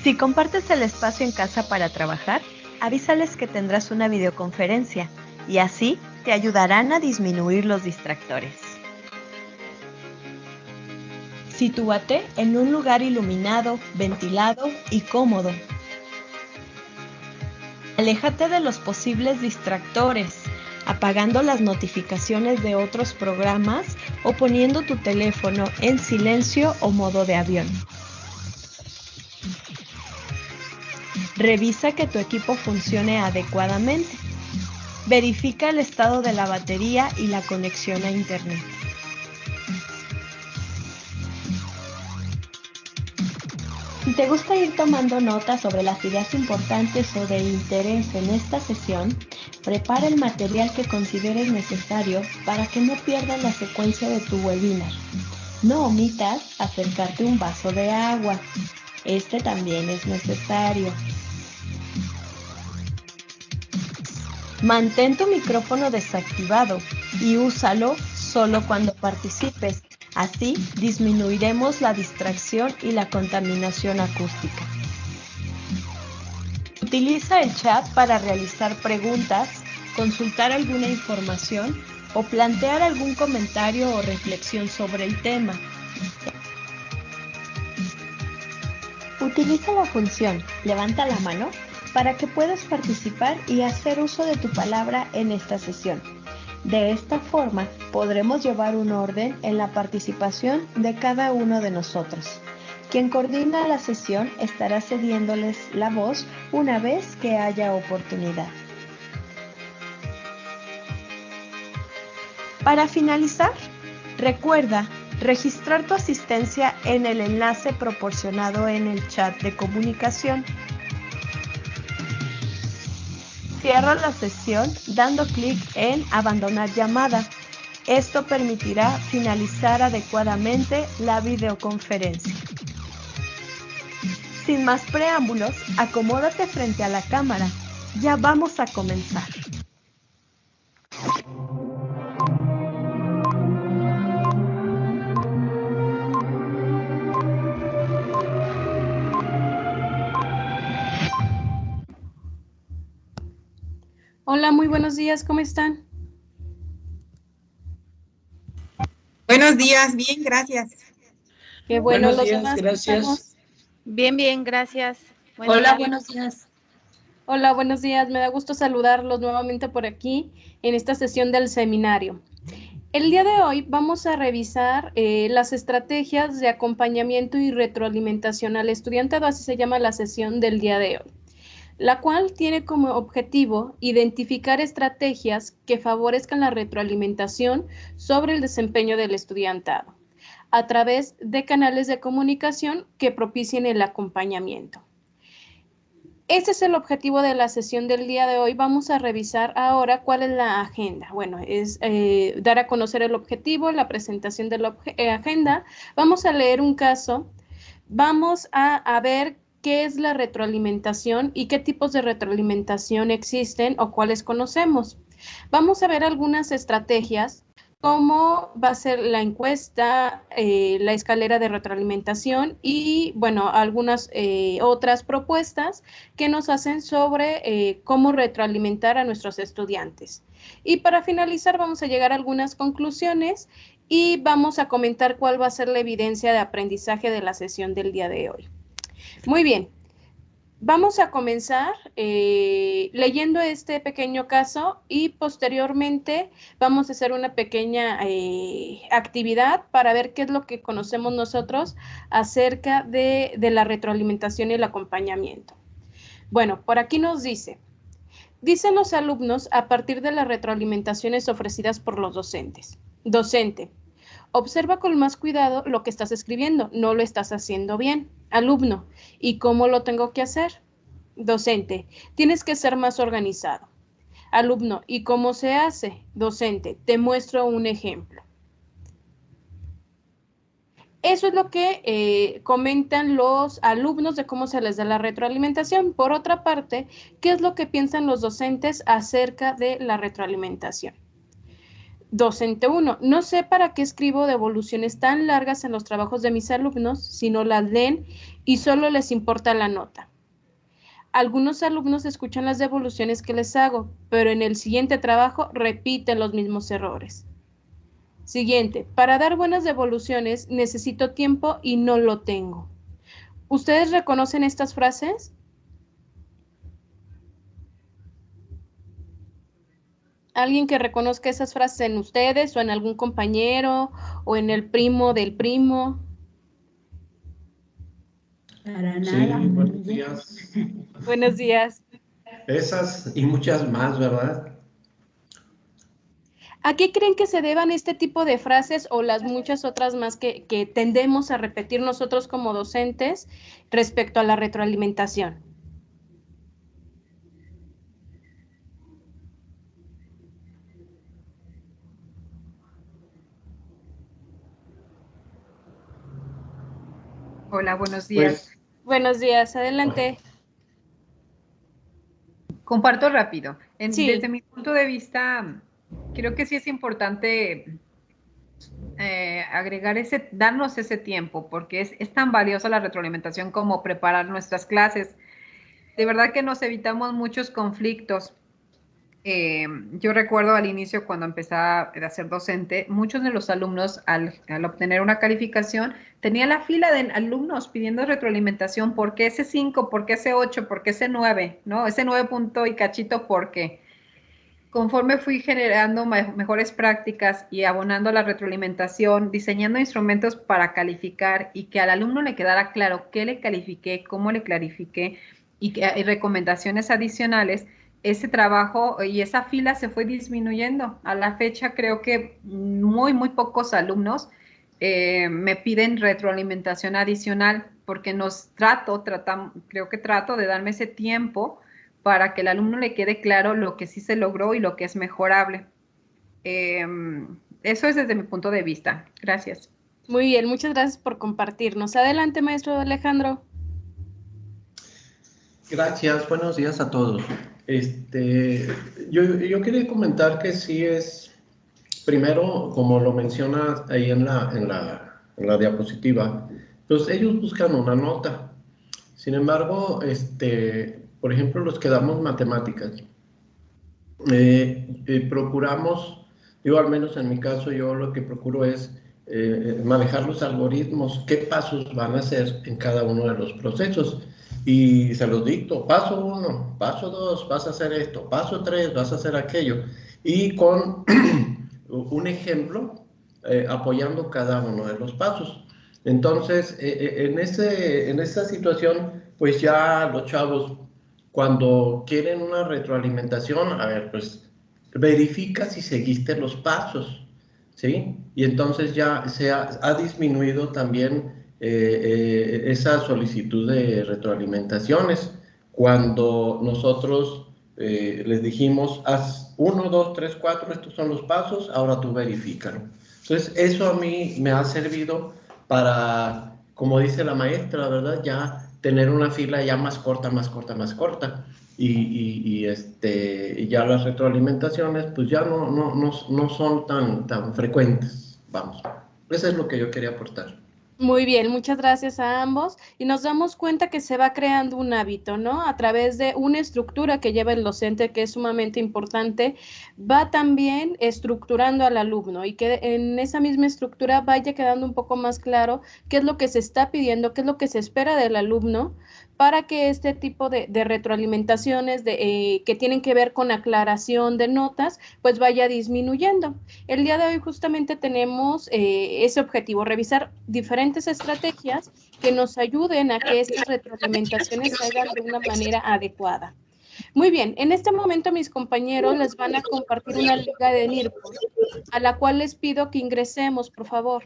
Si compartes el espacio en casa para trabajar, avísales que tendrás una videoconferencia y así te ayudarán a disminuir los distractores. Sitúate en un lugar iluminado, ventilado y cómodo. Aléjate de los posibles distractores, apagando las notificaciones de otros programas o poniendo tu teléfono en silencio o modo de avión. Revisa que tu equipo funcione adecuadamente. Verifica el estado de la batería y la conexión a Internet. Si te gusta ir tomando notas sobre las ideas importantes o de interés en esta sesión, prepara el material que consideres necesario para que no pierdas la secuencia de tu webinar. No omitas acercarte un vaso de agua. Este también es necesario. Mantén tu micrófono desactivado y úsalo solo cuando participes. Así disminuiremos la distracción y la contaminación acústica. Utiliza el chat para realizar preguntas, consultar alguna información o plantear algún comentario o reflexión sobre el tema. Utiliza la función "levanta la mano" para que puedas participar y hacer uso de tu palabra en esta sesión. De esta forma, podremos llevar un orden en la participación de cada uno de nosotros. Quien coordina la sesión estará cediéndoles la voz una vez que haya oportunidad. Para finalizar, recuerda registrar tu asistencia en el enlace proporcionado en el chat de comunicación. Cierra la sesión dando clic en "Abandonar llamada". Esto permitirá finalizar adecuadamente la videoconferencia. Sin más preámbulos, acomódate frente a la cámara. Ya vamos a comenzar. Hola, muy buenos días, ¿cómo están? Buenos días, bien, gracias. Qué bueno, Buenos los días, demás, gracias. ¿cómo estamos? Bien, gracias. Hola, buenos días. Hola, buenos días. Me da gusto saludarlos nuevamente por aquí en esta sesión del seminario. El día de hoy vamos a revisar las estrategias de acompañamiento y retroalimentación al estudiantado, así se llama la sesión del día de hoy, la cual tiene como objetivo identificar estrategias que favorezcan la retroalimentación sobre el desempeño del estudiantado, a través de canales de comunicación que propicien el acompañamiento. Ese es el objetivo de la sesión del día de hoy. Vamos a revisar ahora cuál es la agenda. Bueno, es dar a conocer el objetivo, la presentación de la agenda. Vamos a leer un caso. Vamos a ver qué es la retroalimentación y qué tipos de retroalimentación existen o cuáles conocemos. Vamos a ver algunas estrategias, cómo va a ser la encuesta, la escalera de retroalimentación y, bueno, algunas otras propuestas que nos hacen sobre cómo retroalimentar a nuestros estudiantes. Y para finalizar vamos a llegar a algunas conclusiones y vamos a comentar cuál va a ser la evidencia de aprendizaje de la sesión del día de hoy. Muy bien. Vamos a comenzar leyendo este pequeño caso y posteriormente vamos a hacer una pequeña actividad para ver qué es lo que conocemos nosotros acerca de la retroalimentación y el acompañamiento. Bueno, por aquí nos dicen los alumnos a partir de las retroalimentaciones ofrecidas por los docentes. Docente: observa con más cuidado lo que estás escribiendo, no lo estás haciendo bien. Alumno: ¿y cómo lo tengo que hacer? Docente: tienes que ser más organizado. Alumno: ¿y cómo se hace? Docente: te muestro un ejemplo. Eso es lo que comentan los alumnos de cómo se les da la retroalimentación. Por otra parte, ¿qué es lo que piensan los docentes acerca de la retroalimentación? Docente 1. No sé para qué escribo devoluciones tan largas en los trabajos de mis alumnos si no las leen y solo les importa la nota. Algunos alumnos escuchan las devoluciones que les hago, pero en el siguiente trabajo repiten los mismos errores. Siguiente. Para dar buenas devoluciones necesito tiempo y no lo tengo. ¿Ustedes reconocen estas frases? ¿Alguien que reconozca esas frases en ustedes o en algún compañero o en el primo del primo? Para Sí, nada. buenos días. Buenos días. Esas y muchas más, ¿verdad? ¿A qué creen que se deban este tipo de frases o las muchas otras más que tendemos a repetir nosotros como docentes respecto a la retroalimentación? Hola, buenos días. Pues, Buenos días, adelante. Comparto rápido. Sí. Desde mi punto de vista, creo que sí es importante agregar darnos ese tiempo, porque es tan valiosa la retroalimentación como preparar nuestras clases. De verdad que nos evitamos muchos conflictos. Yo recuerdo al inicio, cuando empezaba a ser docente, muchos de los alumnos al obtener una calificación tenían la fila de alumnos pidiendo retroalimentación. ¿Por qué ese 5? ¿Por qué ese 8? ¿Por qué ese 9? ¿No? Ese 9 punto y cachito, ¿por qué? Conforme fui generando mejores prácticas y abonando la retroalimentación, diseñando instrumentos para calificar y que al alumno le quedara claro qué le califiqué, cómo le clarifiqué y recomendaciones adicionales, ese trabajo y esa fila se fue disminuyendo. A la fecha creo que muy pocos alumnos me piden retroalimentación adicional porque creo que trato de darme ese tiempo para que el alumno le quede claro lo que sí se logró y lo que es mejorable. Eso es desde mi punto de vista. Gracias. Muy bien, muchas gracias por compartirnos. Adelante, maestro Alejandro. gracias, buenos días a todos. Yo quería comentar que sí es, primero, como lo mencionas ahí en la diapositiva, pues ellos buscan una nota. Sin embargo, por ejemplo, los que damos matemáticas, procuramos, digo, al menos en mi caso, yo lo que procuro es manejar los algoritmos, qué pasos van a hacer en cada uno de los procesos. Y se los dicto, paso 1, paso 2, vas a hacer esto, paso 3, vas a hacer aquello. Y con un ejemplo, apoyando cada uno de los pasos. Entonces, en esta situación, pues ya los chavos, cuando quieren una retroalimentación, a ver, pues verifica si seguiste los pasos, ¿sí? Y entonces ya ha disminuido también esa solicitud de retroalimentaciones. Cuando nosotros les dijimos, haz 1, 2, 3, 4, estos son los pasos, ahora tú verifícalo. Entonces, eso a mí me ha servido para, como dice la maestra, ¿verdad? Ya tener una fila ya más corta, más corta, más corta. Y ya las retroalimentaciones pues ya no son tan frecuentes, vamos. Eso es lo que yo quería aportar. Muy bien, muchas gracias a ambos. Y nos damos cuenta que se va creando un hábito, ¿no? A través de una estructura que lleva el docente, que es sumamente importante, va también estructurando al alumno y que en esa misma estructura vaya quedando un poco más claro qué es lo que se está pidiendo, qué es lo que se espera del alumno, para que este tipo de retroalimentaciones que tienen que ver con aclaración de notas, pues vaya disminuyendo. El día de hoy justamente tenemos ese objetivo, revisar diferentes estrategias que nos ayuden a que estas retroalimentaciones se hagan de una manera adecuada. Muy bien, en este momento mis compañeros les van a compartir una liga de NIRPOS, a la cual les pido que ingresemos, por favor.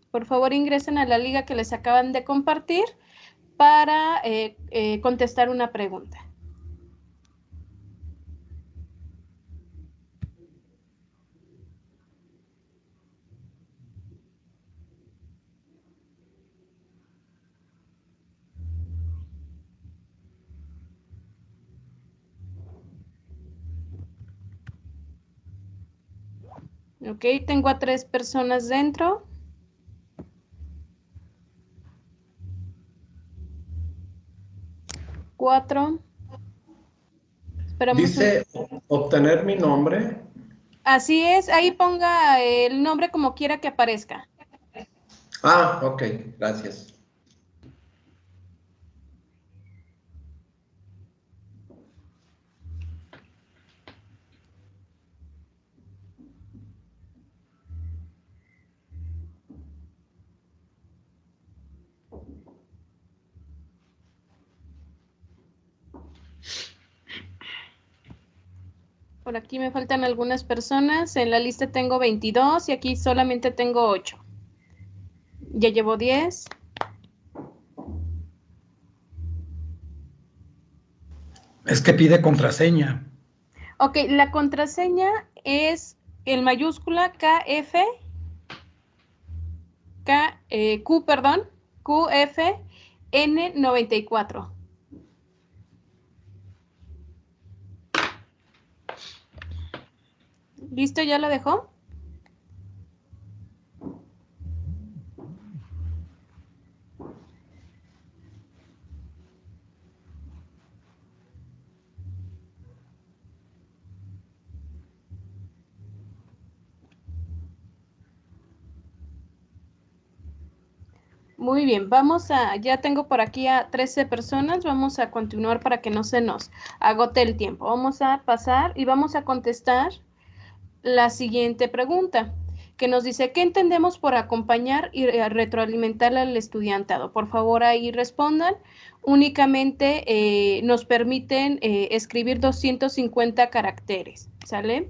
Por favor, ingresen a la liga que les acaban de compartir para contestar una pregunta. Ok, tengo a 3 personas dentro. Cuatro. Esperamos Dice obtener mi nombre. Así es, ahí ponga el nombre como quiera que aparezca. Ah, ok, gracias. Por aquí me faltan algunas personas. En la lista tengo 22 y aquí solamente tengo 8. Ya llevo 10. Es que pide contraseña. Ok, la contraseña es en mayúscula KF, Q, perdón, QFN94. ¿Listo? ¿Ya lo dejó? Muy bien, ya tengo por aquí a 13 personas, vamos a continuar para que no se nos agote el tiempo. Vamos a pasar y vamos a contestar la siguiente pregunta, que nos dice, ¿qué entendemos por acompañar y retroalimentar al estudiantado? Por favor, ahí respondan. Únicamente nos permiten escribir 250 caracteres, ¿sale?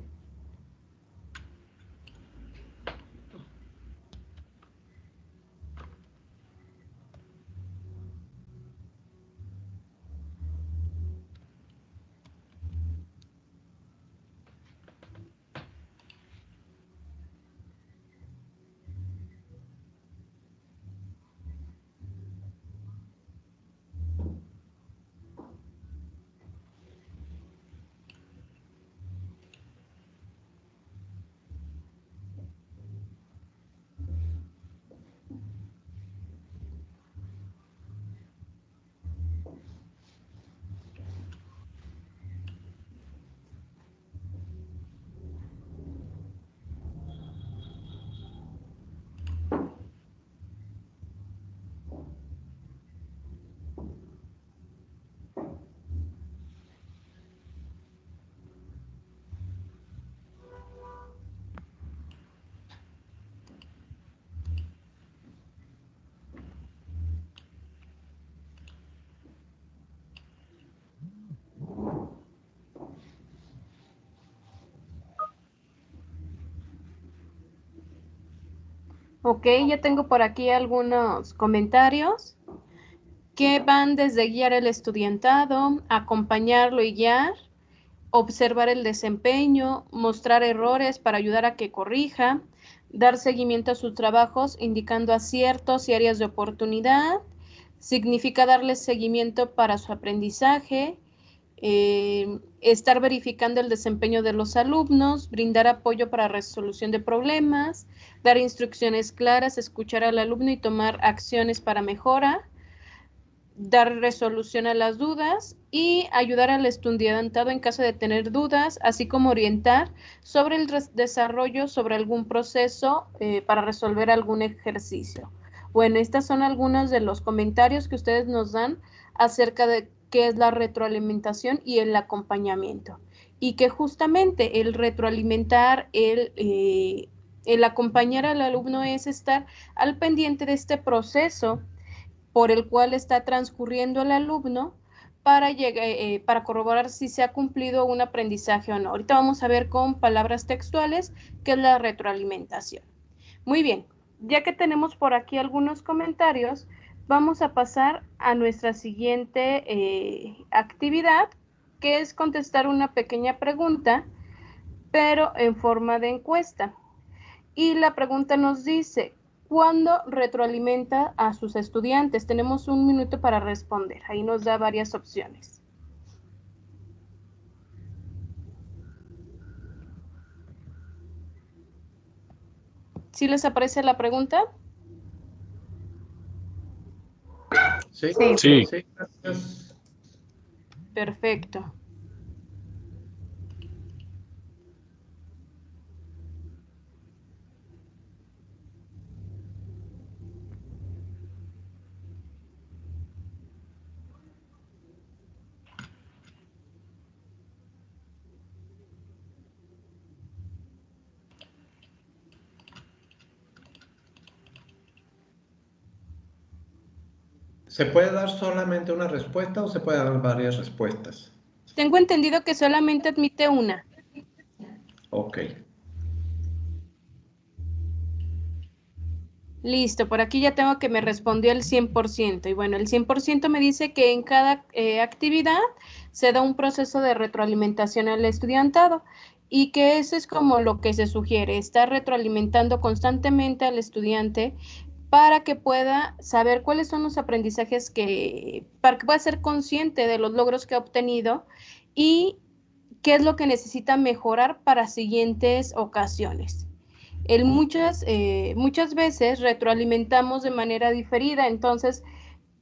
Ok, ya tengo por aquí algunos comentarios que van desde guiar al estudiantado, acompañarlo y guiar, observar el desempeño, mostrar errores para ayudar a que corrija, dar seguimiento a sus trabajos indicando aciertos y áreas de oportunidad, significa darle seguimiento para su aprendizaje, estar verificando el desempeño de los alumnos, brindar apoyo para resolución de problemas, dar instrucciones claras, escuchar al alumno y tomar acciones para mejora, dar resolución a las dudas y ayudar al estudiantado en caso de tener dudas, así como orientar sobre el desarrollo sobre algún proceso para resolver algún ejercicio. Bueno, estas son algunos de los comentarios que ustedes nos dan acerca de qué es la retroalimentación y el acompañamiento. Y que justamente el retroalimentar, el acompañar al alumno es estar al pendiente de este proceso por el cual está transcurriendo el alumno para corroborar si se ha cumplido un aprendizaje o no. Ahorita vamos a ver con palabras textuales qué es la retroalimentación. Muy bien, ya que tenemos por aquí algunos comentarios, vamos a pasar a nuestra siguiente actividad, que es contestar una pequeña pregunta, pero en forma de encuesta. Y la pregunta nos dice, ¿cuándo retroalimenta a sus estudiantes? Tenemos 1 minuto para responder. Ahí nos da varias opciones. ¿Sí les aparece la pregunta? Sí, Sí. sí, gracias. Perfecto. ¿Se puede dar solamente una respuesta o se pueden dar varias respuestas? Tengo entendido que solamente admite una. Ok. Listo, por aquí ya tengo que me respondió el 100%. Y bueno, el 100% me dice que en cada actividad se da un proceso de retroalimentación al estudiantado y que eso es como lo que se sugiere, estar retroalimentando constantemente al estudiante para que pueda saber cuáles son los aprendizajes para que pueda ser consciente de los logros que ha obtenido y qué es lo que necesita mejorar para siguientes ocasiones. Muchas veces retroalimentamos de manera diferida, entonces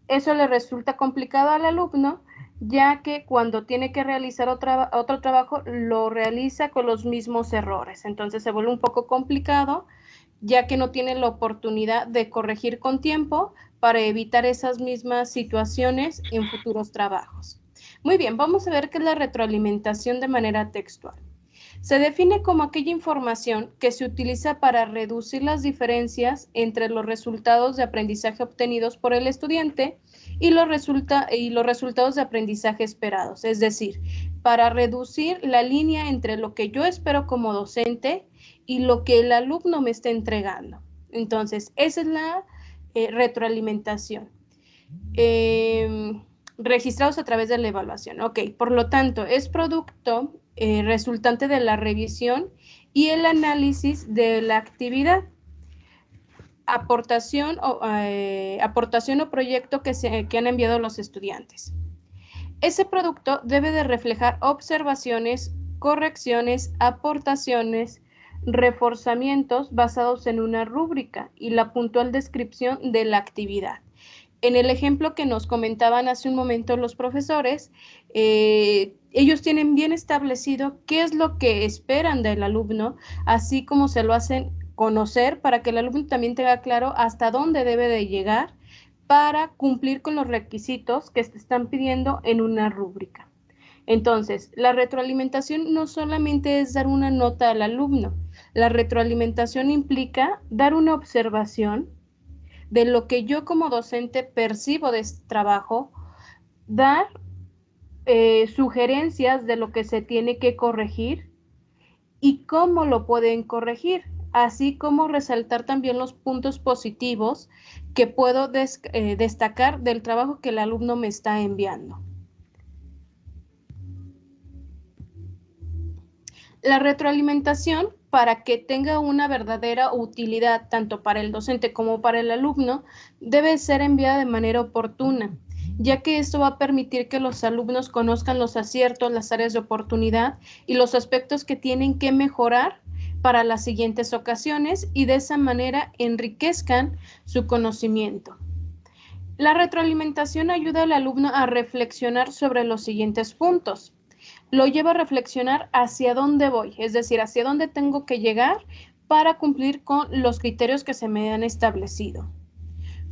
eso le resulta complicado al alumno, ya que cuando tiene que realizar otro trabajo, lo realiza con los mismos errores. Entonces se vuelve un poco complicado, ya que no tiene la oportunidad de corregir con tiempo para evitar esas mismas situaciones en futuros trabajos. Muy bien, vamos a ver qué es la retroalimentación de manera textual. Se define como aquella información que se utiliza para reducir las diferencias entre los resultados de aprendizaje obtenidos por el estudiante y los resultados de aprendizaje esperados, es decir, para reducir la línea entre lo que yo espero como docente y lo que el alumno me está entregando. Entonces, esa es la retroalimentación. Registrados a través de la evaluación. Ok, por lo tanto, es producto resultante de la revisión y el análisis de la actividad. Aportación o proyecto que han enviado los estudiantes. Ese producto debe de reflejar observaciones, correcciones, aportaciones, reforzamientos basados en una rúbrica y la puntual descripción de la actividad. En el ejemplo que nos comentaban hace un momento los profesores, ellos tienen bien establecido qué es lo que esperan del alumno, así como se lo hacen conocer para que el alumno también tenga claro hasta dónde debe de llegar para cumplir con los requisitos que se están pidiendo en una rúbrica. Entonces, la retroalimentación no solamente es dar una nota al alumno, la retroalimentación implica dar una observación de lo que yo como docente percibo de este trabajo, dar sugerencias de lo que se tiene que corregir y cómo lo pueden corregir, así como resaltar también los puntos positivos que puedo destacar del trabajo que el alumno me está enviando. La retroalimentación, para que tenga una verdadera utilidad tanto para el docente como para el alumno, debe ser enviada de manera oportuna, ya que esto va a permitir que los alumnos conozcan los aciertos, las áreas de oportunidad y los aspectos que tienen que mejorar para las siguientes ocasiones y de esa manera enriquezcan su conocimiento. La retroalimentación ayuda al alumno a reflexionar sobre los siguientes puntos. Lo lleva a reflexionar hacia dónde voy, es decir, hacia dónde tengo que llegar para cumplir con los criterios que se me han establecido.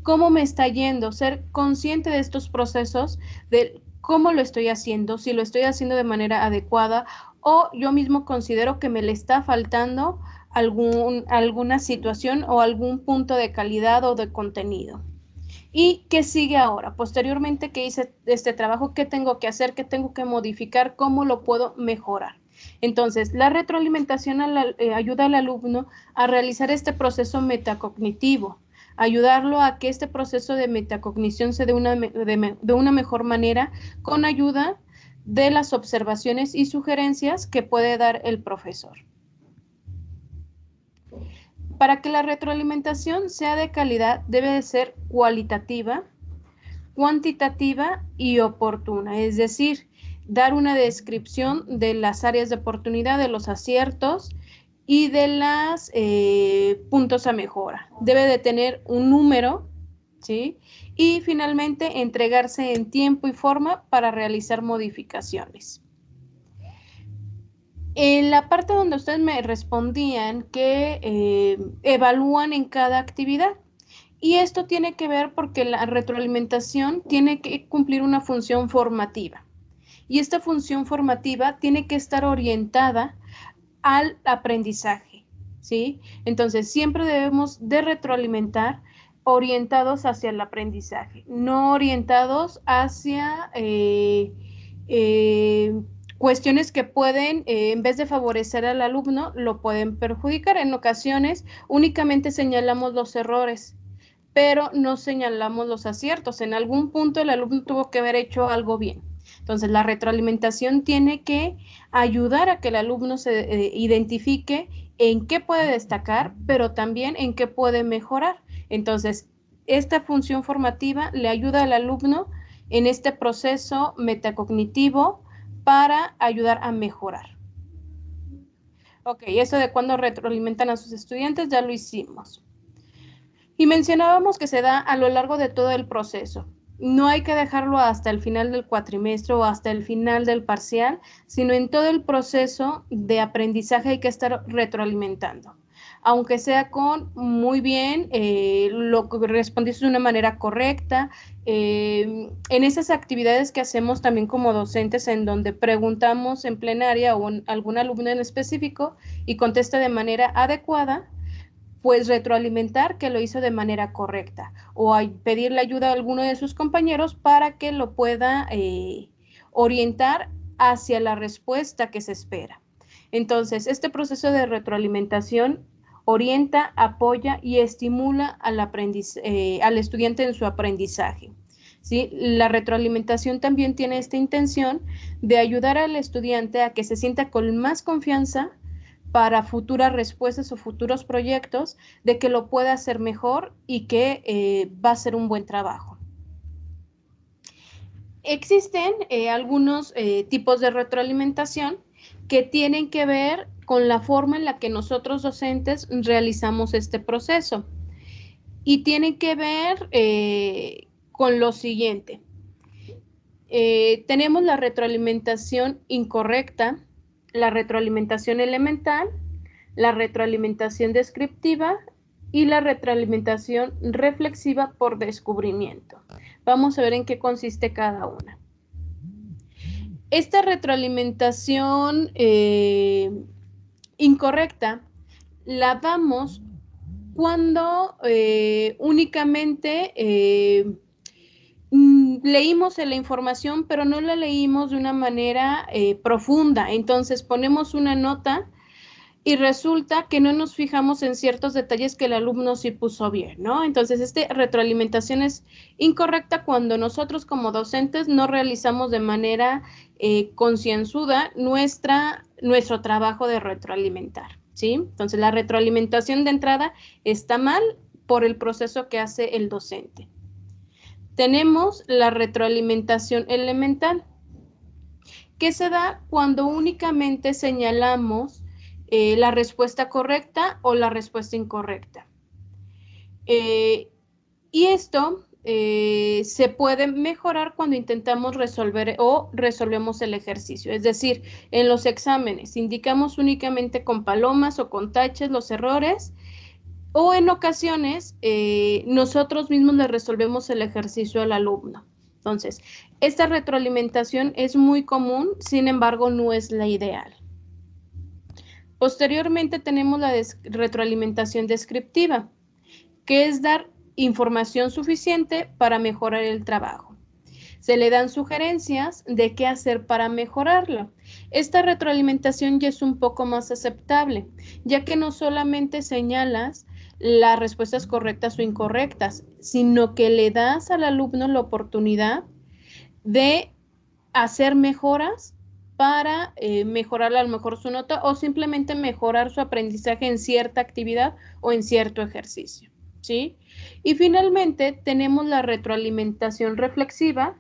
¿Cómo me está yendo? Ser consciente de estos procesos, de cómo lo estoy haciendo, si lo estoy haciendo de manera adecuada o yo mismo considero que me le está faltando alguna situación o algún punto de calidad o de contenido. ¿Y qué sigue ahora? Posteriormente que hice este trabajo, ¿qué tengo que hacer? ¿Qué tengo que modificar? ¿Cómo lo puedo mejorar? Entonces, la retroalimentación ayuda al alumno a realizar este proceso metacognitivo, ayudarlo a que este proceso de metacognición se dé de una mejor manera con ayuda de las observaciones y sugerencias que puede dar el profesor. Para que la retroalimentación sea de calidad, debe de ser cualitativa, cuantitativa y oportuna, es decir, dar una descripción de las áreas de oportunidad, de los aciertos y de los puntos a mejora. Debe de tener un número, ¿sí? Y finalmente entregarse en tiempo y forma para realizar modificaciones. En la parte donde ustedes me respondían que evalúan en cada actividad, y esto tiene que ver porque la retroalimentación tiene que cumplir una función formativa, y esta función formativa tiene que estar orientada al aprendizaje, ¿sí? Entonces, siempre debemos de retroalimentar orientados hacia el aprendizaje, no orientados hacia cuestiones que pueden, en vez de favorecer al alumno, lo pueden perjudicar. En ocasiones, únicamente señalamos los errores, pero no señalamos los aciertos. En algún punto el alumno tuvo que haber hecho algo bien. Entonces, la retroalimentación tiene que ayudar a que el alumno se identifique en qué puede destacar, pero también en qué puede mejorar. Entonces, esta función formativa le ayuda al alumno en este proceso metacognitivo para ayudar a mejorar. Ok, eso de cuando retroalimentan a sus estudiantes ya lo hicimos. Y mencionábamos que se da a lo largo de todo el proceso. No hay que dejarlo hasta el final del cuatrimestre o hasta el final del parcial, sino en todo el proceso de aprendizaje hay que estar retroalimentando. Aunque sea con muy bien, lo que respondiste de una manera correcta, en esas actividades que hacemos también como docentes en donde preguntamos en plenaria o en algún alumno en específico y contesta de manera adecuada, pues retroalimentar que lo hizo de manera correcta o pedirle ayuda a alguno de sus compañeros para que lo pueda orientar hacia la respuesta que se espera. Entonces, este proceso de retroalimentación orienta, apoya y estimula al estudiante en su aprendizaje. ¿Sí? La retroalimentación también tiene esta intención de ayudar al estudiante a que se sienta con más confianza para futuras respuestas o futuros proyectos, de que lo pueda hacer mejor y que va a ser un buen trabajo. Existen algunos tipos de retroalimentación que tienen que ver con la forma en la que nosotros docentes realizamos este proceso y tienen que ver con lo siguiente. Tenemos la retroalimentación incorrecta, la retroalimentación elemental, la retroalimentación descriptiva y la retroalimentación reflexiva por descubrimiento. Vamos a ver en qué consiste cada una. Esta retroalimentación incorrecta la damos cuando únicamente leímos la información, pero no la leímos de una manera profunda. Entonces ponemos una nota y resulta que no nos fijamos en ciertos detalles que el alumno sí puso bien, ¿no? Entonces, esta retroalimentación es incorrecta cuando nosotros como docentes no realizamos de manera concienzuda nuestro trabajo de retroalimentar, ¿sí? Entonces, la retroalimentación de entrada está mal por el proceso que hace el docente. Tenemos la retroalimentación elemental, que se da cuando únicamente señalamos la respuesta correcta o la respuesta incorrecta. Y esto se puede mejorar cuando intentamos resolver o resolvemos el ejercicio. Es decir, en los exámenes indicamos únicamente con palomas o con taches los errores, o en ocasiones nosotros mismos le resolvemos el ejercicio al alumno. Entonces, esta retroalimentación es muy común, sin embargo, no es la ideal. Posteriormente tenemos la retroalimentación descriptiva, que es dar información suficiente para mejorar el trabajo. Se le dan sugerencias de qué hacer para mejorarlo. Esta retroalimentación ya es un poco más aceptable, ya que no solamente señalas las respuestas correctas o incorrectas, sino que le das al alumno la oportunidad de hacer mejoras para mejorar a lo mejor su nota o simplemente mejorar su aprendizaje en cierta actividad o en cierto ejercicio, ¿sí? Y finalmente tenemos la retroalimentación reflexiva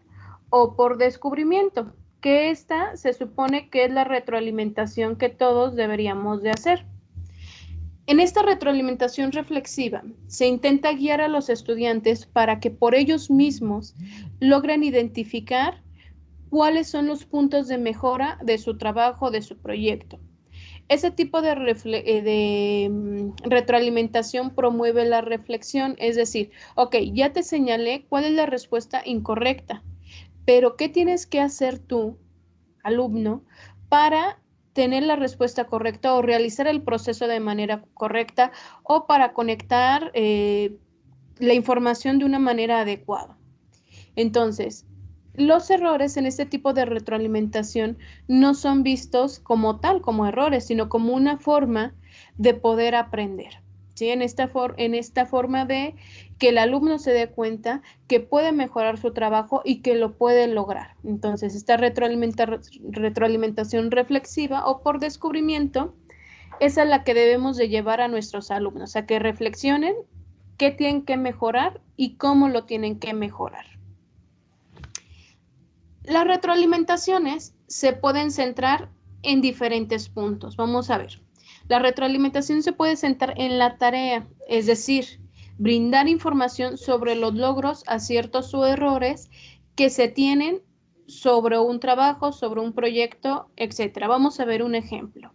o por descubrimiento, que esta se supone que es la retroalimentación que todos deberíamos de hacer. En esta retroalimentación reflexiva se intenta guiar a los estudiantes para que por ellos mismos logren identificar cuáles son los puntos de mejora de su trabajo, de su proyecto. Ese tipo de retroalimentación promueve la reflexión, es decir, ok, ya te señalé cuál es la respuesta incorrecta, pero ¿qué tienes que hacer tú, alumno, para tener la respuesta correcta o realizar el proceso de manera correcta o para conectar la información de una manera adecuada? Entonces, los errores en este tipo de retroalimentación no son vistos como tal, como errores, sino como una forma de poder aprender, ¿sí? En esta forma de que el alumno se dé cuenta que puede mejorar su trabajo y que lo puede lograr. Entonces, esta retroalimentación reflexiva o por descubrimiento es a la que debemos de llevar a nuestros alumnos, a que reflexionen qué tienen que mejorar y cómo lo tienen que mejorar. Las retroalimentaciones se pueden centrar en diferentes puntos. Vamos a ver. La retroalimentación se puede centrar en la tarea, es decir, brindar información sobre los logros, aciertos o errores que se tienen sobre un trabajo, sobre un proyecto, etc. Vamos a ver un ejemplo.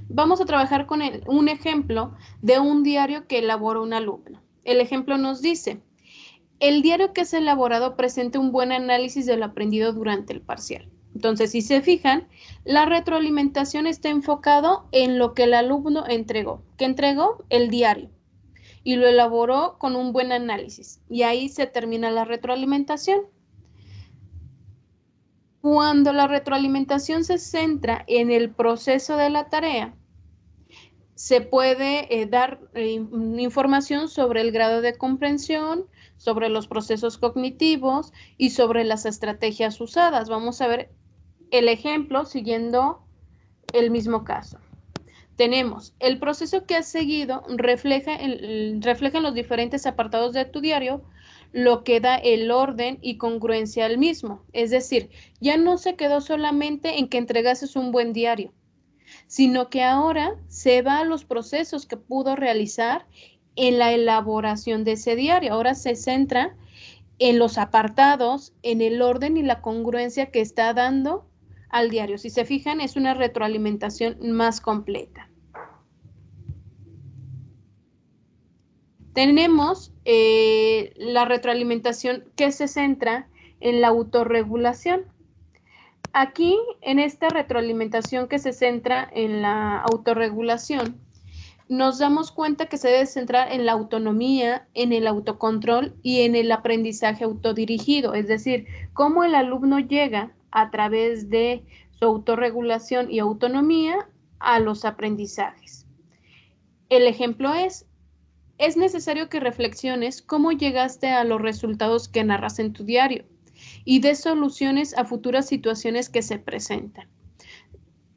Vamos a trabajar con un ejemplo de un diario que elaboró un alumno. El ejemplo nos dice: el diario que es elaborado presenta un buen análisis de lo aprendido durante el parcial. Entonces, si se fijan, la retroalimentación está enfocado en lo que el alumno entregó. ¿Qué entregó? El diario. Y lo elaboró con un buen análisis. Y ahí se termina la retroalimentación. Cuando la retroalimentación se centra en el proceso de la tarea, se puede dar información sobre el grado de comprensión, sobre los procesos cognitivos y sobre las estrategias usadas. Vamos a ver el ejemplo siguiendo el mismo caso. Tenemos el proceso que has seguido refleja en los diferentes apartados de tu diario lo que da el orden y congruencia al mismo. Es decir, ya no se quedó solamente en que entregases un buen diario, sino que ahora se va a los procesos que pudo realizar en la elaboración de ese diario. Ahora se centra en los apartados, en el orden y la congruencia que está dando al diario. Si se fijan, es una retroalimentación más completa. Tenemos la retroalimentación que se centra en la autorregulación. Aquí, en esta retroalimentación que se centra en la autorregulación, nos damos cuenta que se debe centrar en la autonomía, en el autocontrol y en el aprendizaje autodirigido, es decir, cómo el alumno llega a través de su autorregulación y autonomía a los aprendizajes. El ejemplo es necesario que reflexiones cómo llegaste a los resultados que narras en tu diario y des soluciones a futuras situaciones que se presentan.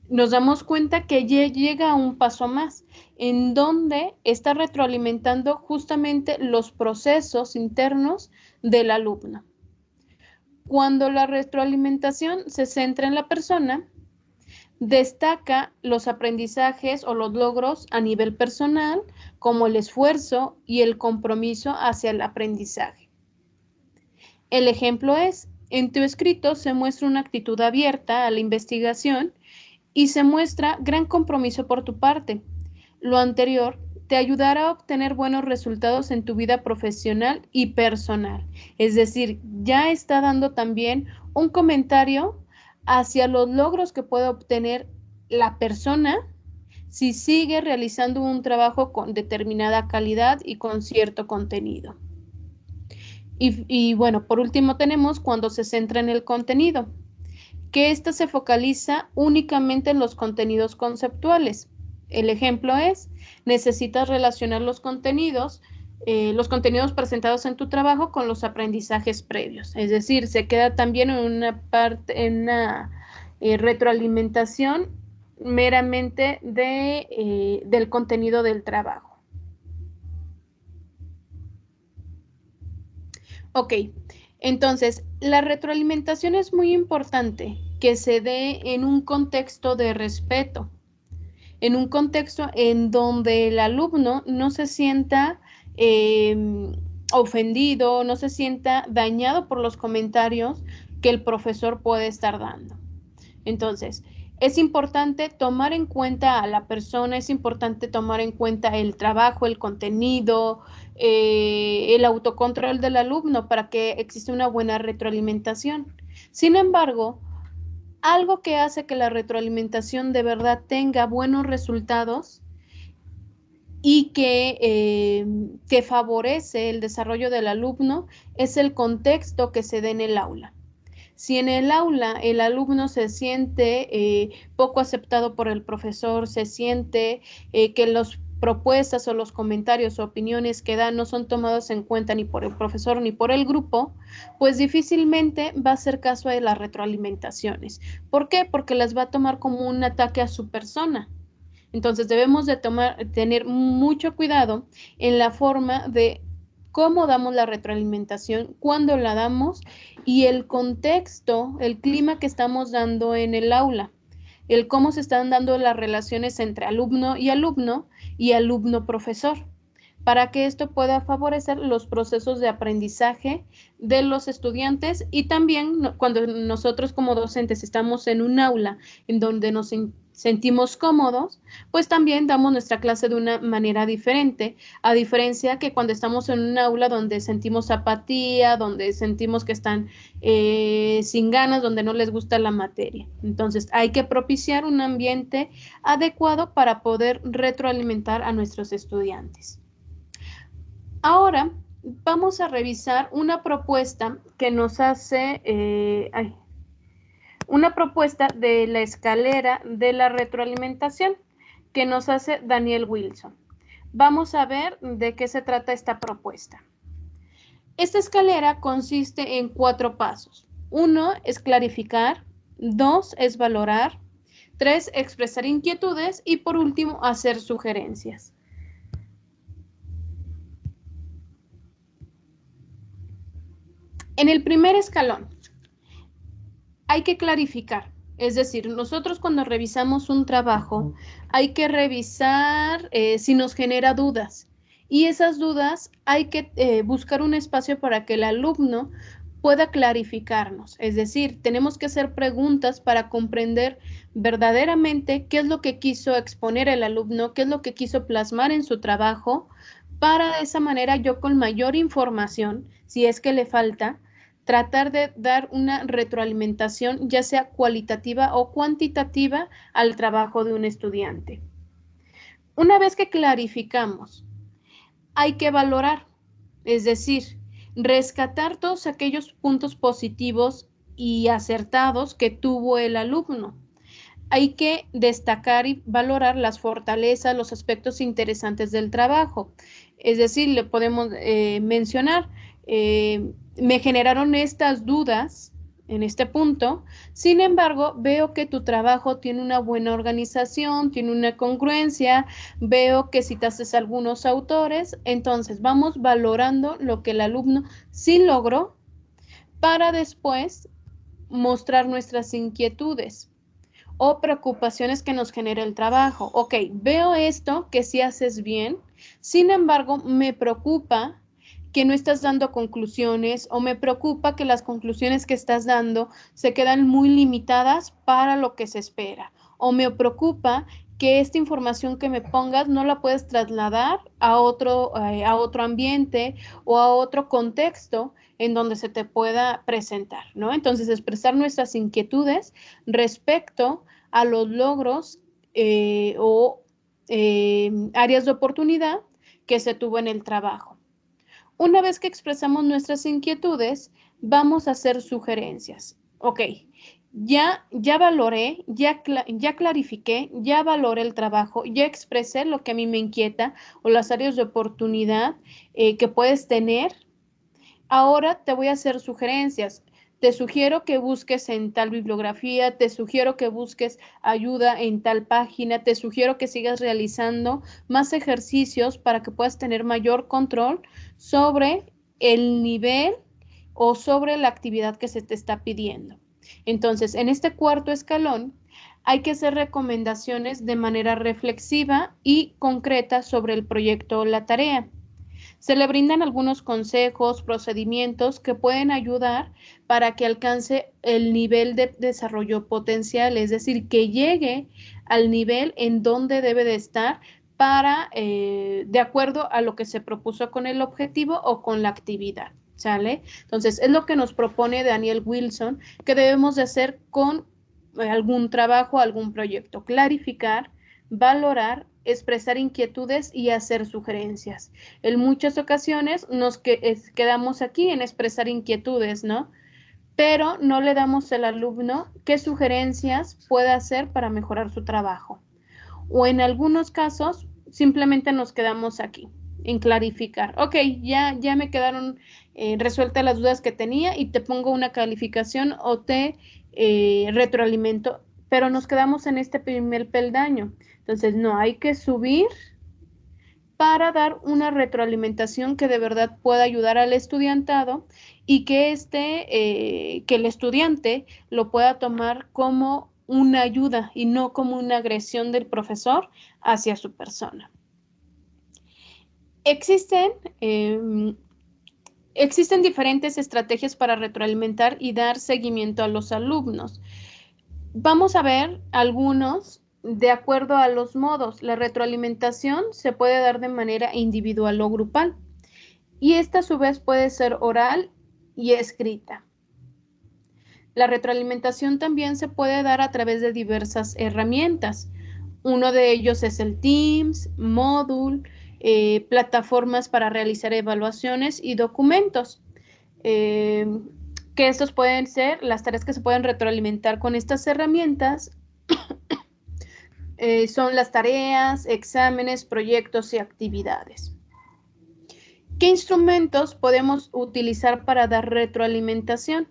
Nos damos cuenta que ya llega a un paso más, en donde está retroalimentando justamente los procesos internos del alumno. Cuando la retroalimentación se centra en la persona, destaca los aprendizajes o los logros a nivel personal, como el esfuerzo y el compromiso hacia el aprendizaje. El ejemplo es: en tu escrito se muestra una actitud abierta a la investigación y se muestra gran compromiso por tu parte. Lo anterior te ayudará a obtener buenos resultados en tu vida profesional y personal. Es decir, ya está dando también un comentario hacia los logros que puede obtener la persona si sigue realizando un trabajo con determinada calidad y con cierto contenido. Y bueno, por último tenemos cuando se centra en el contenido, que ésta se focaliza únicamente en los contenidos conceptuales. El ejemplo es: necesitas relacionar los contenidos presentados en tu trabajo con los aprendizajes previos. Es decir, se queda también en una retroalimentación meramente del contenido del trabajo. Ok, entonces, la retroalimentación es muy importante que se dé en un contexto de respeto. en un contexto en donde el alumno no se sienta ofendido, no se sienta dañado por los comentarios que el profesor puede estar dando. Entonces, es importante tomar en cuenta a la persona, es importante tomar en cuenta el trabajo, el contenido, el autocontrol del alumno para que exista una buena retroalimentación. Sin embargo, algo que hace que la retroalimentación de verdad tenga buenos resultados y que favorece el desarrollo del alumno es el contexto que se dé en el aula. Si en el aula el alumno se siente poco aceptado por el profesor, se siente que las propuestas o los comentarios o opiniones que da no son tomados en cuenta ni por el profesor ni por el grupo, pues difícilmente va a hacer caso a las retroalimentaciones. ¿Por qué? Porque las va a tomar como un ataque a su persona. Entonces debemos de tener mucho cuidado en la forma de cómo damos la retroalimentación, cuándo la damos y el contexto, el clima que estamos dando en el aula, el cómo se están dando las relaciones entre alumno y alumno-profesor, para que esto pueda favorecer los procesos de aprendizaje de los estudiantes y también cuando nosotros como docentes estamos en un aula en donde nos sentimos cómodos, pues también damos nuestra clase de una manera diferente, a diferencia que cuando estamos en un aula donde sentimos apatía, donde sentimos que están sin ganas, donde no les gusta la materia. Entonces hay que propiciar un ambiente adecuado para poder retroalimentar a nuestros estudiantes. Ahora vamos a revisar una propuesta que nos hace... una propuesta de la escalera de la retroalimentación que nos hace Daniel Wilson. Vamos a ver de qué se trata esta propuesta. Esta escalera consiste en 4 pasos. 1 es clarificar, 2 es valorar, 3 expresar inquietudes y por último hacer sugerencias. En el primer escalón, hay que clarificar, es decir, nosotros cuando revisamos un trabajo hay que revisar si nos genera dudas y esas dudas hay que buscar un espacio para que el alumno pueda clarificarnos, es decir, tenemos que hacer preguntas para comprender verdaderamente qué es lo que quiso exponer el alumno, qué es lo que quiso plasmar en su trabajo, para de esa manera yo con mayor información, si es que le falta, tratar de dar una retroalimentación, ya sea cualitativa o cuantitativa, al trabajo de un estudiante. Una vez que clarificamos, hay que valorar, es decir, rescatar todos aquellos puntos positivos y acertados que tuvo el alumno. Hay que destacar y valorar las fortalezas, los aspectos interesantes del trabajo. Es decir, le podemos mencionar, me generaron estas dudas en este punto, sin embargo, veo que tu trabajo tiene una buena organización, tiene una congruencia, veo que citaste algunos autores, entonces vamos valorando lo que el alumno sí logró para después mostrar nuestras inquietudes o preocupaciones que nos genera el trabajo. Ok, veo esto que sí haces bien, sin embargo, me preocupa que no estás dando conclusiones o me preocupa que las conclusiones que estás dando se quedan muy limitadas para lo que se espera o me preocupa que esta información que me pongas no la puedes trasladar a otro ambiente o a otro contexto en donde se te pueda presentar, ¿no? Entonces, expresar nuestras inquietudes respecto a los logros áreas de oportunidad que se tuvo en el trabajo. Una vez que expresamos nuestras inquietudes, vamos a hacer sugerencias. Ok, ya valoré, ya clarifiqué, ya valoré el trabajo, ya expresé lo que a mí me inquieta o las áreas de oportunidad que puedes tener. Ahora te voy a hacer sugerencias. Te sugiero que busques en tal bibliografía, te sugiero que busques ayuda en tal página, te sugiero que sigas realizando más ejercicios para que puedas tener mayor control sobre el nivel o sobre la actividad que se te está pidiendo. Entonces, en este cuarto escalón, hay que hacer recomendaciones de manera reflexiva y concreta sobre el proyecto o la tarea. Se le brindan algunos consejos, procedimientos que pueden ayudar para que alcance el nivel de desarrollo potencial, es decir, que llegue al nivel en donde debe de estar para, de acuerdo a lo que se propuso con el objetivo o con la actividad, ¿sale? Entonces, es lo que nos propone Daniel Wilson, que debemos de hacer con algún trabajo, algún proyecto, clarificar, valorar, expresar inquietudes y hacer sugerencias. En muchas ocasiones nos quedamos aquí en expresar inquietudes, ¿no? Pero no le damos al alumno qué sugerencias puede hacer para mejorar su trabajo. O en algunos casos, simplemente nos quedamos aquí, en clarificar. Ok, ya me quedaron resueltas las dudas que tenía y te pongo una calificación o te retroalimento, pero nos quedamos en este primer peldaño. Entonces, no, hay que subir para dar una retroalimentación que de verdad pueda ayudar al estudiantado y que que el estudiante lo pueda tomar como una ayuda y no como una agresión del profesor hacia su persona. Existen diferentes estrategias para retroalimentar y dar seguimiento a los alumnos. Vamos a ver algunos de acuerdo a los modos. La retroalimentación se puede dar de manera individual o grupal y esta a su vez puede ser oral y escrita. La retroalimentación también se puede dar a través de diversas herramientas. Uno de ellos es el Teams, Moodle, plataformas para realizar evaluaciones y documentos. Que estos pueden ser las tareas que se pueden retroalimentar con estas herramientas. Son las tareas, exámenes, proyectos y actividades. ¿Qué instrumentos podemos utilizar para dar retroalimentación?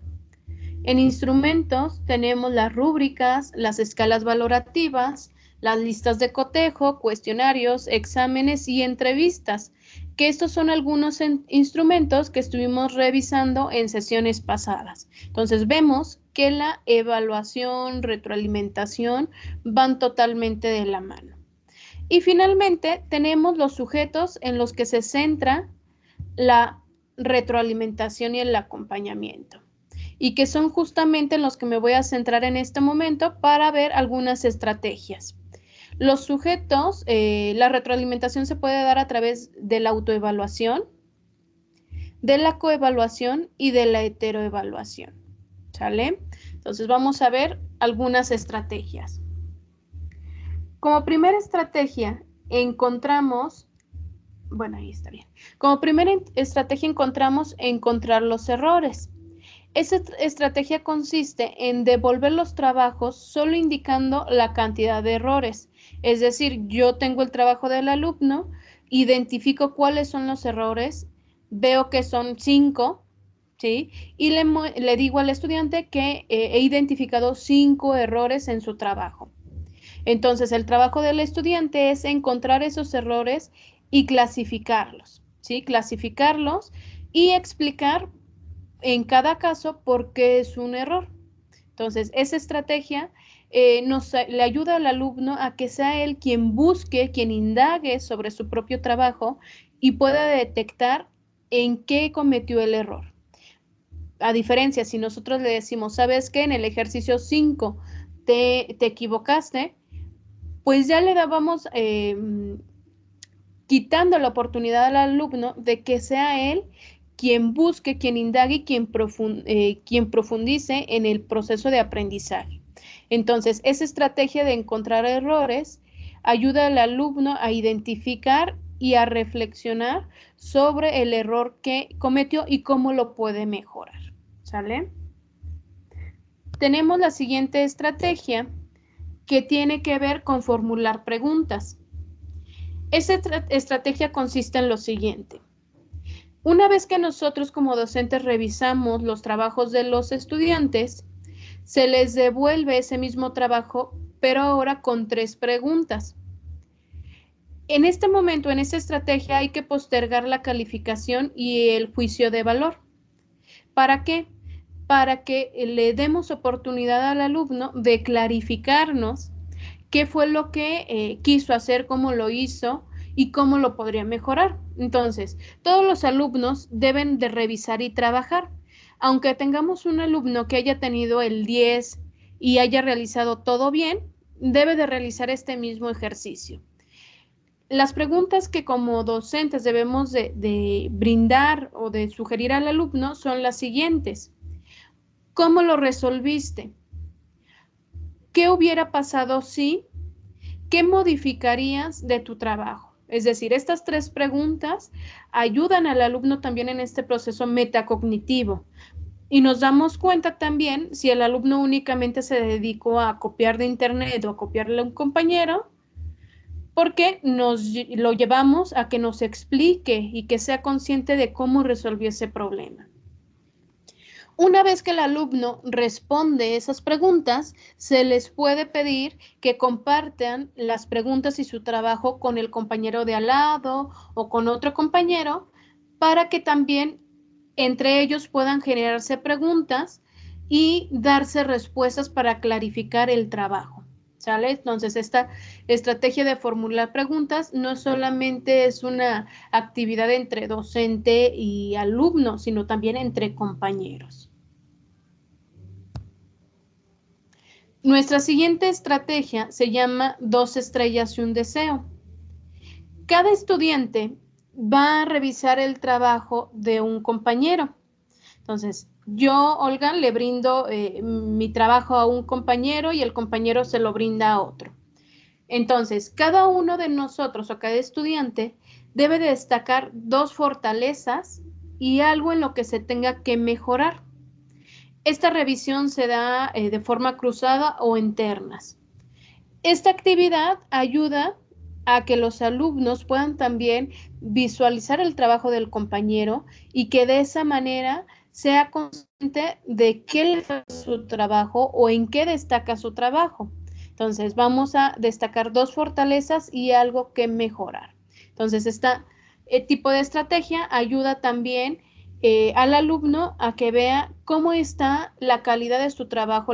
En instrumentos tenemos las rúbricas, las escalas valorativas, las listas de cotejo, cuestionarios, exámenes y entrevistas, que estos son algunos instrumentos que estuvimos revisando en sesiones pasadas. Entonces vemos que la evaluación, retroalimentación van totalmente de la mano. Y finalmente tenemos los sujetos en los que se centra la retroalimentación y el acompañamiento, y que son justamente en los que me voy a centrar en este momento para ver algunas estrategias. Los sujetos, la retroalimentación se puede dar a través de la autoevaluación, de la coevaluación y de la heteroevaluación, ¿sale? Entonces vamos a ver algunas estrategias. Como primera estrategia encontramos, bueno, ahí está bien. Como primera estrategia encontramos encontrar los errores. Esta estrategia consiste en devolver los trabajos solo indicando la cantidad de errores. Es decir, yo tengo el trabajo del alumno, identifico cuáles son los errores, veo que son 5, ¿sí? Y le digo al estudiante que he identificado 5 errores en su trabajo. Entonces, el trabajo del estudiante es encontrar esos errores y clasificarlos, ¿sí? Clasificarlos y explicar en cada caso por qué es un error. Entonces, esa estrategia le ayuda al alumno a que sea él quien busque, quien indague sobre su propio trabajo y pueda detectar en qué cometió el error. A diferencia, si nosotros le decimos, ¿sabes qué? En el ejercicio 5 te equivocaste, pues ya le vamos quitando la oportunidad al alumno de que sea él quien busque, quien indague y quien profundice en el proceso de aprendizaje. Entonces, esa estrategia de encontrar errores ayuda al alumno a identificar y a reflexionar sobre el error que cometió y cómo lo puede mejorar, ¿sale? Tenemos la siguiente estrategia que tiene que ver con formular preguntas. Esa estrategia consiste en lo siguiente. Una vez que nosotros como docentes revisamos los trabajos de los estudiantes, se les devuelve ese mismo trabajo, pero ahora con 3 preguntas. En este momento, en esta estrategia, hay que postergar la calificación y el juicio de valor. ¿Para qué? para que le demos oportunidad al alumno de clarificarnos qué fue lo que quiso hacer, cómo lo hizo y cómo lo podría mejorar. Entonces, todos los alumnos deben de revisar y trabajar. Aunque tengamos un alumno que haya tenido el 10 y haya realizado todo bien, debe de realizar este mismo ejercicio. Las preguntas que como docentes debemos de brindar o de sugerir al alumno son las siguientes. ¿Cómo lo resolviste? ¿Qué hubiera pasado si? ¿Qué modificarías de tu trabajo? Es decir, estas 3 preguntas ayudan al alumno también en este proceso metacognitivo. Y nos damos cuenta también si el alumno únicamente se dedicó a copiar de internet o a copiarle a un compañero, porque lo llevamos a que nos explique y que sea consciente de cómo resolvió ese problema. Una vez que el alumno responde esas preguntas, se les puede pedir que compartan las preguntas y su trabajo con el compañero de al lado o con otro compañero para que también entre ellos puedan generarse preguntas y darse respuestas para clarificar el trabajo. ¿Sale? Entonces, esta estrategia de formular preguntas no solamente es una actividad entre docente y alumno, sino también entre compañeros. Nuestra siguiente estrategia se llama 2 estrellas y un deseo. Cada estudiante va a revisar el trabajo de un compañero. Entonces, yo, Olga, le brindo mi trabajo a un compañero y el compañero se lo brinda a otro. Entonces, cada uno de nosotros o cada estudiante debe de destacar 2 fortalezas y algo en lo que se tenga que mejorar. Esta revisión se da de forma cruzada o en ternas. Esta actividad ayuda a que los alumnos puedan también visualizar el trabajo del compañero y que de esa manera sea consciente de qué le falta su trabajo o en qué destaca su trabajo. Entonces, vamos a destacar 2 fortalezas y algo que mejorar. Entonces, este tipo de estrategia ayuda también al alumno a que vea cómo está la calidad de su trabajo,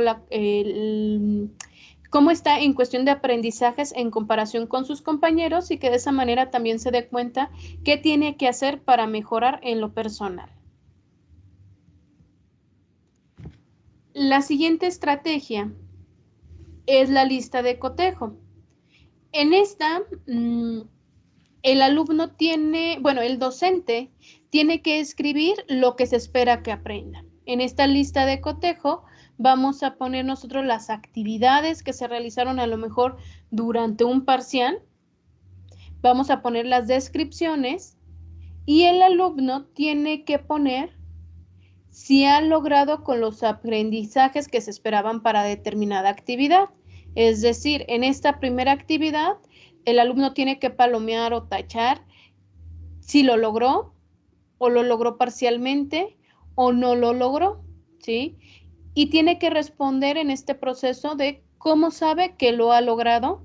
cómo está en cuestión de aprendizajes en comparación con sus compañeros y que de esa manera también se dé cuenta qué tiene que hacer para mejorar en lo personal. La siguiente estrategia es la lista de cotejo. En esta, el alumno el docente tiene que escribir lo que se espera que aprenda. En esta lista de cotejo vamos a poner nosotros las actividades que se realizaron a lo mejor durante un parcial. Vamos a poner las descripciones y el alumno tiene que poner si ha logrado con los aprendizajes que se esperaban para determinada actividad. Es decir, en esta primera actividad, el alumno tiene que palomear o tachar si lo logró o lo logró parcialmente o no lo logró, ¿sí? Y tiene que responder en este proceso de cómo sabe que lo ha logrado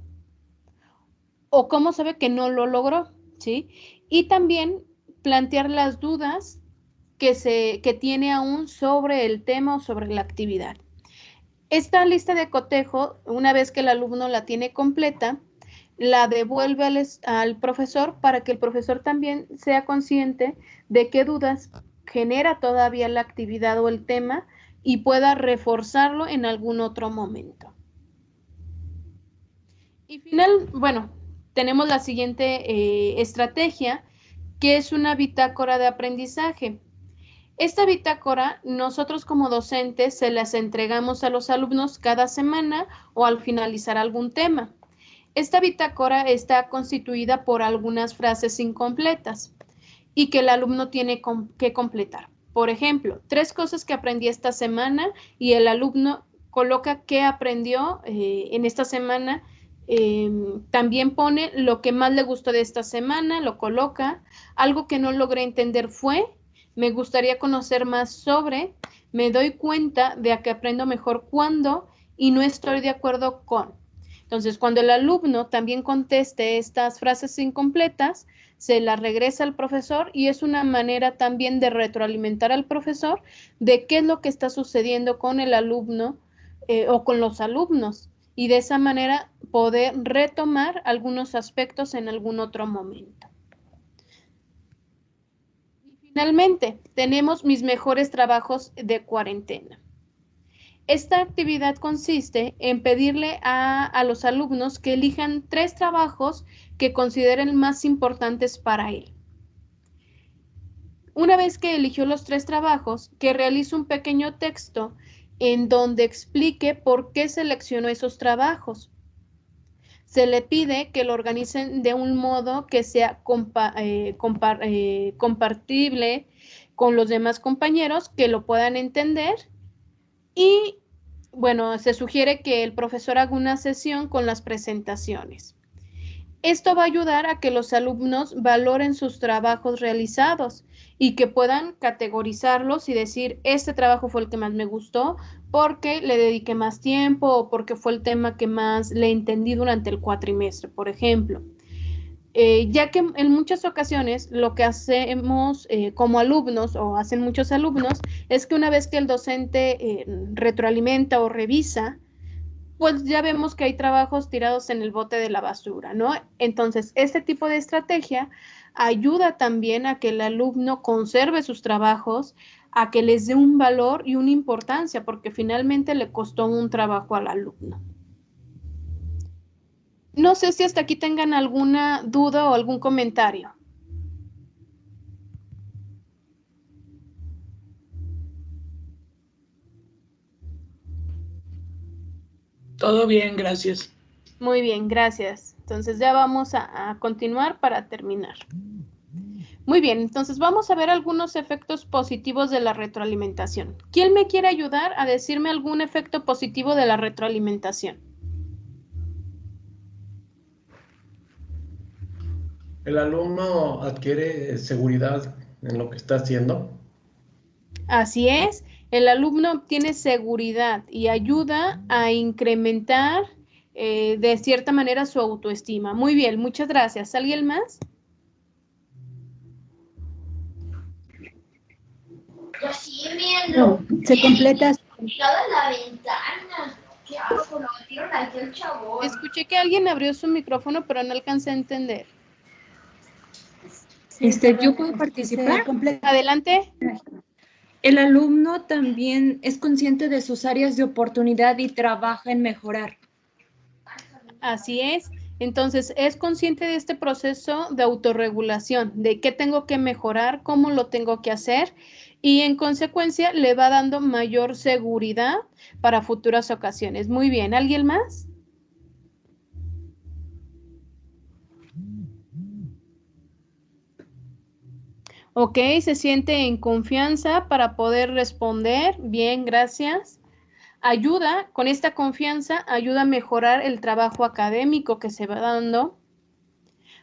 o cómo sabe que no lo logró, ¿sí? Y también plantear las dudas que tiene aún sobre el tema o sobre la actividad. Esta lista de cotejo, una vez que el alumno la tiene completa, la devuelve al profesor para que el profesor también sea consciente de qué dudas genera todavía la actividad o el tema y pueda reforzarlo en algún otro momento. Y tenemos la siguiente estrategia, que es una bitácora de aprendizaje. Esta bitácora, nosotros como docentes se las entregamos a los alumnos cada semana o al finalizar algún tema. Esta bitácora está constituida por algunas frases incompletas y que el alumno tiene que completar. Por ejemplo, 3 cosas que aprendí esta semana y el alumno coloca qué aprendió en esta semana. También pone lo que más le gustó de esta semana, lo coloca. Algo que no logré entender fue, me gustaría conocer más sobre, me doy cuenta de que aprendo mejor cuando y no estoy de acuerdo con. Entonces, cuando el alumno también conteste estas frases incompletas, se las regresa al profesor y es una manera también de retroalimentar al profesor de qué es lo que está sucediendo con el alumno o con los alumnos, y de esa manera poder retomar algunos aspectos en algún otro momento. Y finalmente, tenemos mis mejores trabajos de cuarentena. Esta actividad consiste en pedirle a los alumnos que elijan 3 trabajos que consideren más importantes para él. Una vez que eligió los 3 trabajos, que realice un pequeño texto en donde explique por qué seleccionó esos trabajos. Se le pide que lo organicen de un modo que sea compartible con los demás compañeros, que lo puedan entender. Y, bueno, se sugiere que el profesor haga una sesión con las presentaciones. Esto va a ayudar a que los alumnos valoren sus trabajos realizados y que puedan categorizarlos y decir, este trabajo fue el que más me gustó porque le dediqué más tiempo o porque fue el tema que más le entendí durante el cuatrimestre, por ejemplo. Ya que en muchas ocasiones lo que hacemos como alumnos o hacen muchos alumnos es que una vez que el docente retroalimenta o revisa, pues ya vemos que hay trabajos tirados en el bote de la basura, ¿no? Entonces, este tipo de estrategia ayuda también a que el alumno conserve sus trabajos, a que les dé un valor y una importancia, porque finalmente le costó un trabajo al alumno. No sé si hasta aquí tengan alguna duda o algún comentario. Todo bien, gracias. Muy bien, gracias. Entonces ya vamos a continuar para terminar. Muy bien, entonces vamos a ver algunos efectos positivos de la retroalimentación. ¿Quién me quiere ayudar a decirme algún efecto positivo de la retroalimentación? El alumno adquiere seguridad en lo que está haciendo. Así es, el alumno obtiene seguridad y ayuda a incrementar de cierta manera su autoestima. Muy bien, muchas gracias. ¿Alguien más? No, se completa. La ventana. ¿Qué hago? Lo metieron aquí el chabón. Escuché que alguien abrió su micrófono, pero no alcancé a entender. ¿Yo puedo participar? Adelante. El alumno también es consciente de sus áreas de oportunidad y trabaja en mejorar. Así es. Entonces, es consciente de este proceso de autorregulación, de qué tengo que mejorar, cómo lo tengo que hacer, y en consecuencia le va dando mayor seguridad para futuras ocasiones. Muy bien, ¿alguien más? Ok, se siente en confianza para poder responder. Bien, gracias. Ayuda, con esta confianza, ayuda a mejorar el trabajo académico que se va dando.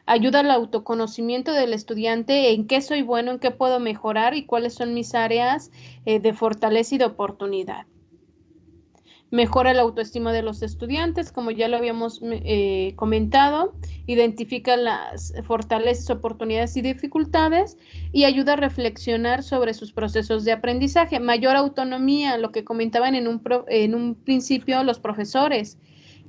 Ayuda al autoconocimiento del estudiante en qué soy bueno, en qué puedo mejorar y cuáles son mis áreas de fortaleza y de oportunidad. Mejora la autoestima de los estudiantes, como ya lo habíamos comentado, identifica las fortalezas, oportunidades y dificultades y ayuda a reflexionar sobre sus procesos de aprendizaje. Mayor autonomía, lo que comentaban en un principio los profesores,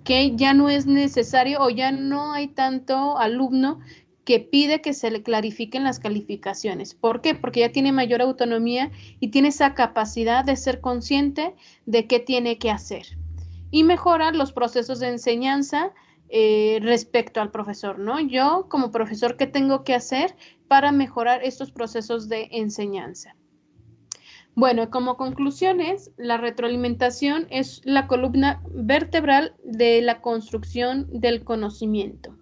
que ya no es necesario o ya no hay tanto alumno que pide que se le clarifiquen las calificaciones. ¿Por qué? Porque ya tiene mayor autonomía y tiene esa capacidad de ser consciente de qué tiene que hacer. Y mejorar los procesos de enseñanza respecto al profesor, ¿no? Yo, como profesor, ¿qué tengo que hacer para mejorar estos procesos de enseñanza? Bueno, como conclusiones, la retroalimentación es la columna vertebral de la construcción del conocimiento.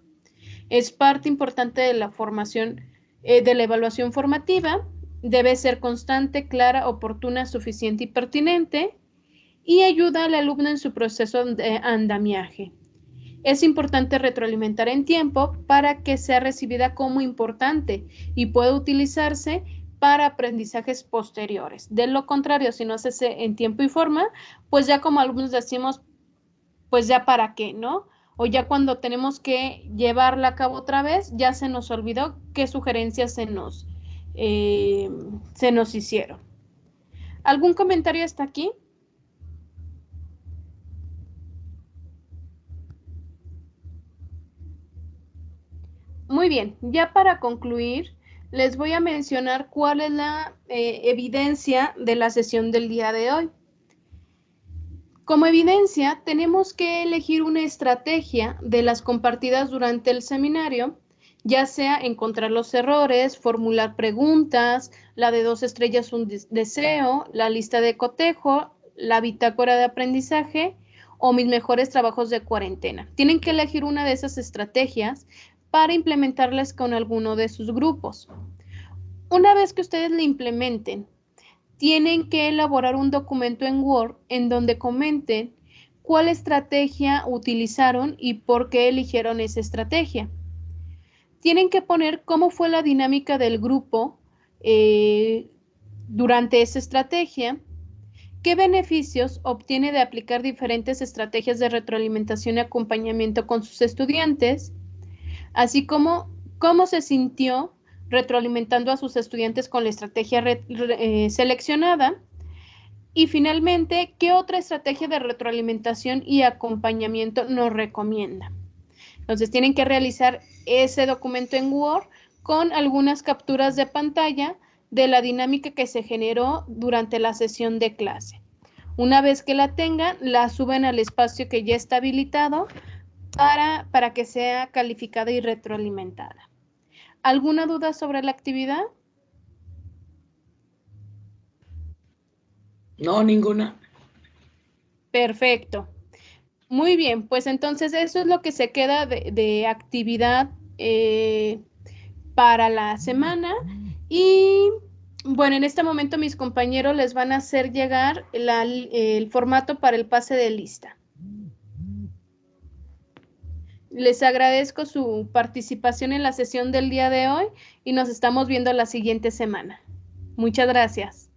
Es parte importante de la formación, de la evaluación formativa. Debe ser constante, clara, oportuna, suficiente y pertinente, y ayuda al alumno en su proceso de andamiaje. Es importante retroalimentar en tiempo para que sea recibida como importante y pueda utilizarse para aprendizajes posteriores. De lo contrario, si no se hace en tiempo y forma, pues ya como alumnos decimos, pues ya para qué, ¿no? o ya cuando tenemos que llevarla a cabo otra vez, ya se nos olvidó qué sugerencias se nos hicieron. ¿Algún comentario hasta aquí? Muy bien, ya para concluir, les voy a mencionar cuál es la evidencia de la sesión del día de hoy. Como evidencia, tenemos que elegir una estrategia de las compartidas durante el seminario, ya sea encontrar los errores, formular preguntas, la de 2 estrellas un deseo, la lista de cotejo, la bitácora de aprendizaje o mis mejores trabajos de cuarentena. Tienen que elegir una de esas estrategias para implementarlas con alguno de sus grupos. Una vez que ustedes la implementen, tienen que elaborar un documento en Word en donde comenten cuál estrategia utilizaron y por qué eligieron esa estrategia. Tienen que poner cómo fue la dinámica del grupo durante esa estrategia, qué beneficios obtiene de aplicar diferentes estrategias de retroalimentación y acompañamiento con sus estudiantes, así como cómo se sintió retroalimentando a sus estudiantes con la estrategia seleccionada. Y finalmente, ¿qué otra estrategia de retroalimentación y acompañamiento nos recomienda? Entonces, tienen que realizar ese documento en Word con algunas capturas de pantalla de la dinámica que se generó durante la sesión de clase. Una vez que la tengan, la suben al espacio que ya está habilitado para que sea calificada y retroalimentada. ¿Alguna duda sobre la actividad? No, ninguna. Perfecto. Muy bien, pues entonces eso es lo que se queda de actividad para la semana. Y bueno, en este momento mis compañeros les van a hacer llegar el formato para el pase de lista. Les agradezco su participación en la sesión del día de hoy y nos estamos viendo la siguiente semana. Muchas gracias.